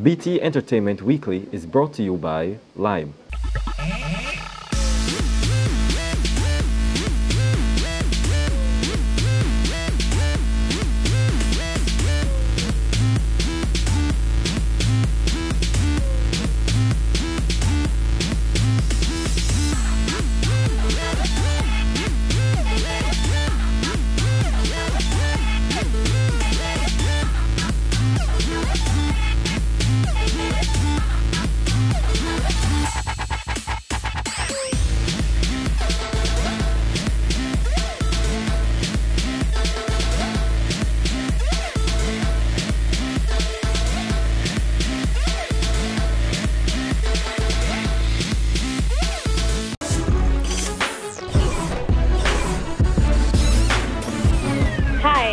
BT Entertainment Weekly is brought to you by Lime.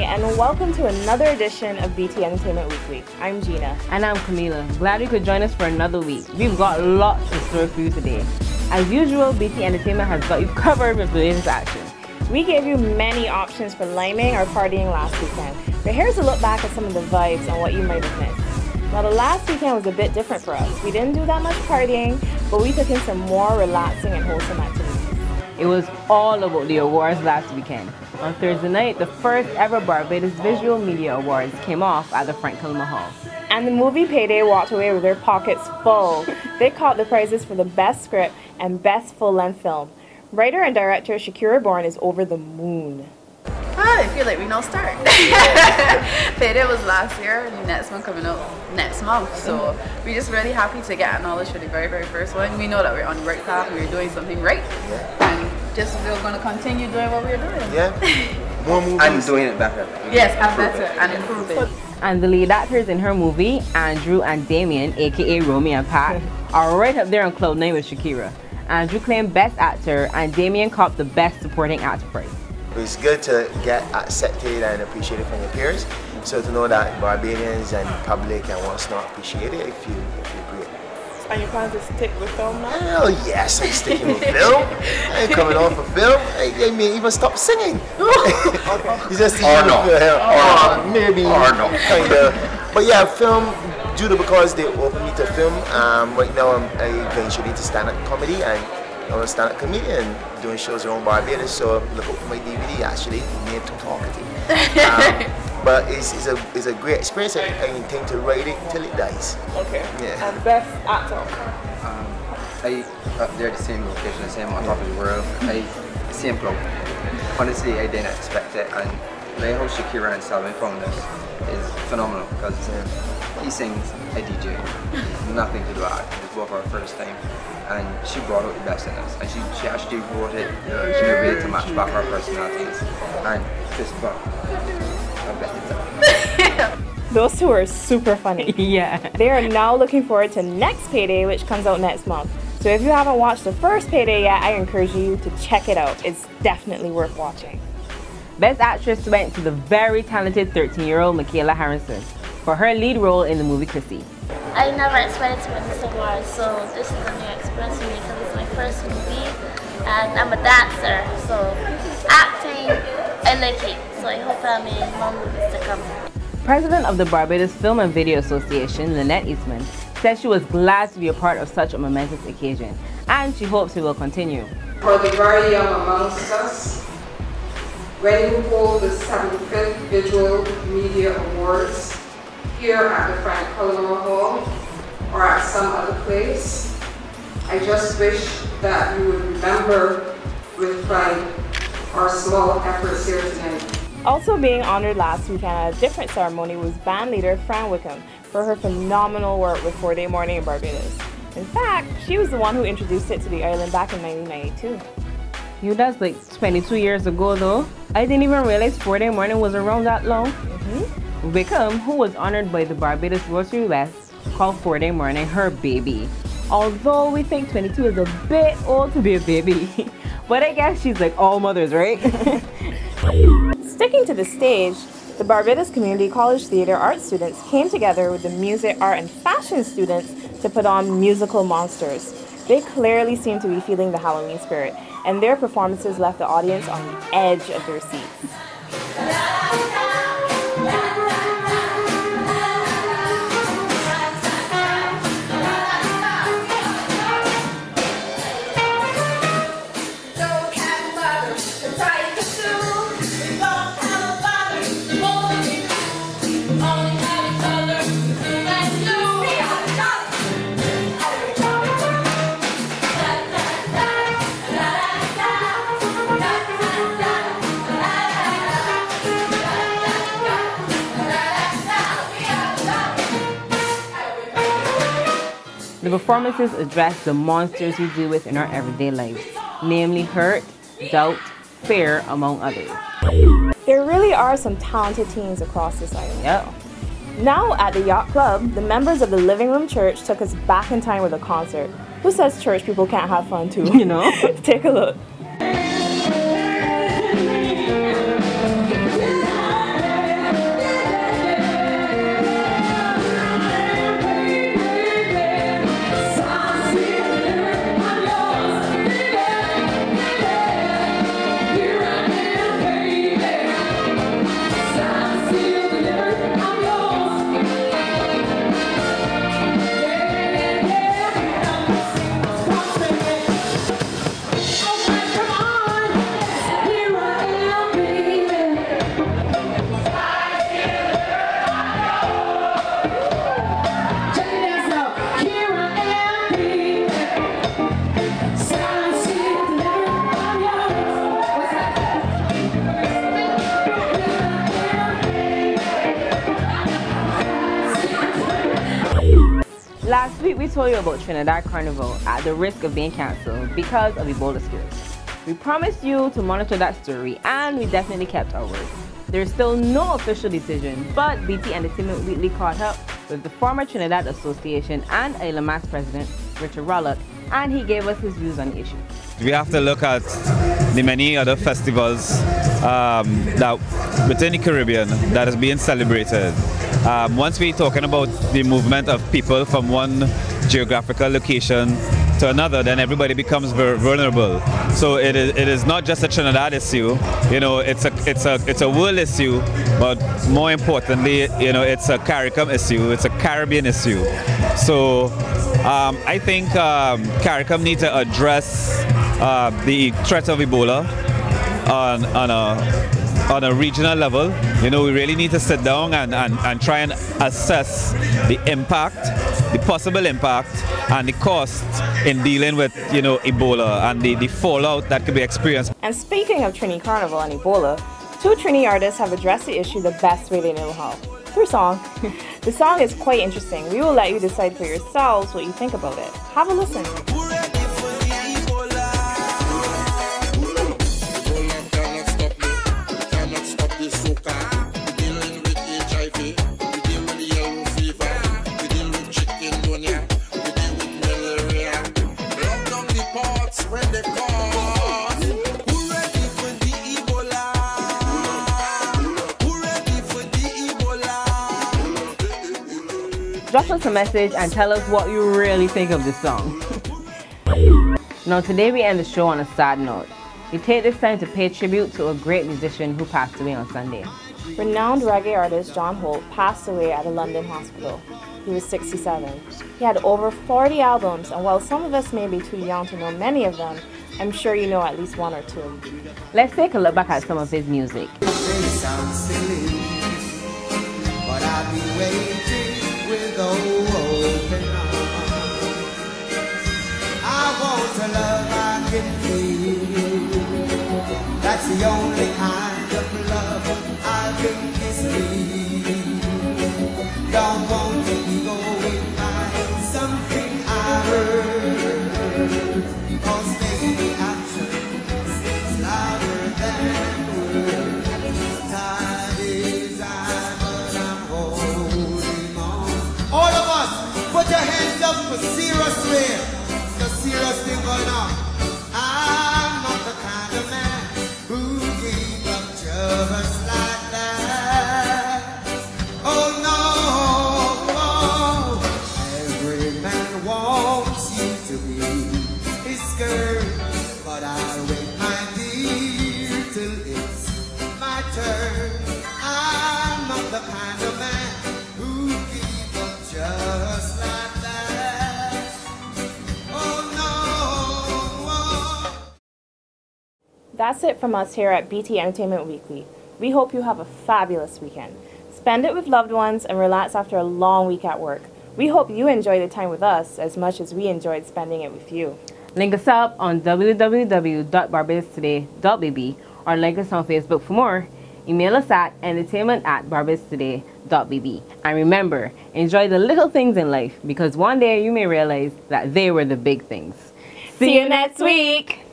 And welcome to another edition of BT Entertainment Weekly. I'm Gina. And I'm Camila. Glad you could join us for another week. We've got lots in store for you today. As usual, BT Entertainment has got you covered with the latest action. We gave you many options for liming or partying last weekend, but here's a look back at some of the vibes and what you might have missed. Now, the last weekend was a bit different for us. We didn't do that much partying, but we took in some more relaxing and wholesome activities. It was all about the awards last weekend. On Thursday night, the first ever Barbados Visual Media Awards came off at the Frank Kilmer Hall. And the movie Payday walked away with their pockets full. They caught the prizes for the best script and best full-length film. Writer and director Shakira Bourne is over the moon. I feel like we now start. Payday was last year and the next one coming out next month. So we're just really happy to get acknowledged for the very first one. We know that we're on the right path, we're doing something right. And just we're going to continue doing what we're doing. Yeah. More movies. And doing it better. Yes, and better and improving. And the lead actors in her movie, Andrew and Damien, aka Romy and Pat, are right up there on cloud 9 with Shakira. Andrew claimed Best Actor and Damien copped the Best Supporting Actor prize. It's good to get accepted and appreciated from your peers. So to know that Barbadians and public and what's not appreciate it, if you agree. And you plan to stick with film now? Hell yes, I'm sticking with film. I ain't coming off of film. I may even stop singing. You just or no. Or maybe. Or no. Kinda. But yeah, film, due to because they opened me to film, right now I eventually to stand-up comedy and I'm a stand-up comedian doing shows around Barbados, so look out for my DVD actually, Name Too Talkative. But it's a great experience. I intend to write it till it dies. Okay. Yeah. And Best Actor? They're the same location, the same on top of the world. Same club. Honestly, I didn't expect it, and the way how Shakira and Salvin found us is phenomenal because he sings a DJ, nothing to do with acting. It was both our first time, and she brought out the best in us, and she actually wrote it. She made it to match back our personalities, and fist bump. I bet it's Those two are super funny. Yeah. They are now looking forward to next Payday, which comes out next month. So if you haven't watched the first Payday yet, I encourage you to check it out. It's definitely worth watching. Best Actress went to the very talented 13-year-old Michaela Harrison for her lead role in the movie Chrissy. I never expected to win this award, so this is a new experience for me because it's my first movie and I'm a dancer, so acting, I like it, so I hope I'm in more movies to come. President of the Barbados Film and Video Association, Lynette Eastman, said she was glad to be a part of such a momentous occasion, and she hopes it will continue. For the very young amongst us, when you hold the 75th Visual Media Awards here at the Frank Kilmer Hall or at some other place, I just wish that you would remember with pride our small efforts here tonight. Also being honored last weekend at a different ceremony was band leader Fran Wickham for her phenomenal work with 4-Day Morning in Barbados. In fact, she was the one who introduced it to the island back in 1992. That's like 22 years ago though. I didn't even realize 4-Day Morning was around that long. Wickham, who was honored by the Barbados Rotary West, called 4-Day Morning her baby. Although we think 22 is a bit old to be a baby. But I guess she's like all mothers, right? Sticking to the stage, the Barbados Community College Theatre art students came together with the music, art and fashion students to put on musical monsters. They clearly seem to be feeling the Halloween spirit, and their performances left the audience on the edge of their seats. The performances address the monsters we deal with in our everyday lives, namely hurt, doubt, fear, among others. There really are some talented teens across this island. Yep. Now at the Yacht Club, the members of the Living Room Church took us back in time with a concert. Who says church people can't have fun too? You know? Take a look. Last week we told you about Trinidad Carnival at the risk of being cancelled because of Ebola scares. We promised you to monitor that story and we definitely kept our word. There's still no official decision, but BT Entertainment Weekly caught up with the former Trinidad Association and Island Mass President, Richard Rollock, and he gave us his views on the issue. We have to look at the many other festivals that within the Caribbean that is being celebrated. Once we're talking about the movement of people from one geographical location to another, then everybody becomes vulnerable. So it is not just a Trinidad issue, you know, it's a world issue, but more importantly, you know, it's a CARICOM issue, it's a Caribbean issue. So I think CARICOM needs to address the threat of Ebola on a regional level. You know, we really need to sit down and try and assess the impact, the possible impact, and the cost in dealing with, you know, Ebola and the fallout that could be experienced. And speaking of Trini Carnival and Ebola, two Trini artists have addressed the issue the best way they know how, through song. The song is quite interesting. We will let you decide for yourselves what you think about it. Have a listen. Drop us a message and tell us what you really think of this song. Now today we end the show on a sad note. We take this time to pay tribute to a great musician who passed away on Sunday. Renowned reggae artist John Holt passed away at a London hospital. He was 67. He had over 40 albums, and while some of us may be too young to know many of them, I'm sure you know at least one or two. Let's take a look back at some of his music. They sound silly, but I'll be waiting with open arms. I want a love I can feel. That's the only kind of love I think is real. Don't want to be going by something I heard, because maybe action speaks louder than words. Time is high, but I'm holding on. All of us, put your hands up for serious way. The serious thing going on. I'm not the kind of man who gave up just like that. Oh no, every man wants you to be his girl, but I'll wait, my dear, till it's my turn. I'm not the kind of man who gave up just like that. Oh no. That's it from us here at BT Entertainment Weekly. We hope you have a fabulous weekend. Spend it with loved ones and relax after a long week at work. We hope you enjoy the time with us as much as we enjoyed spending it with you. Link us up on www.barbadostoday.bb or like us on Facebook for more. Email us at entertainment@barbadostoday.bb. barbados.bb. And remember, enjoy the little things in life because one day you may realize that they were the big things. See you next week.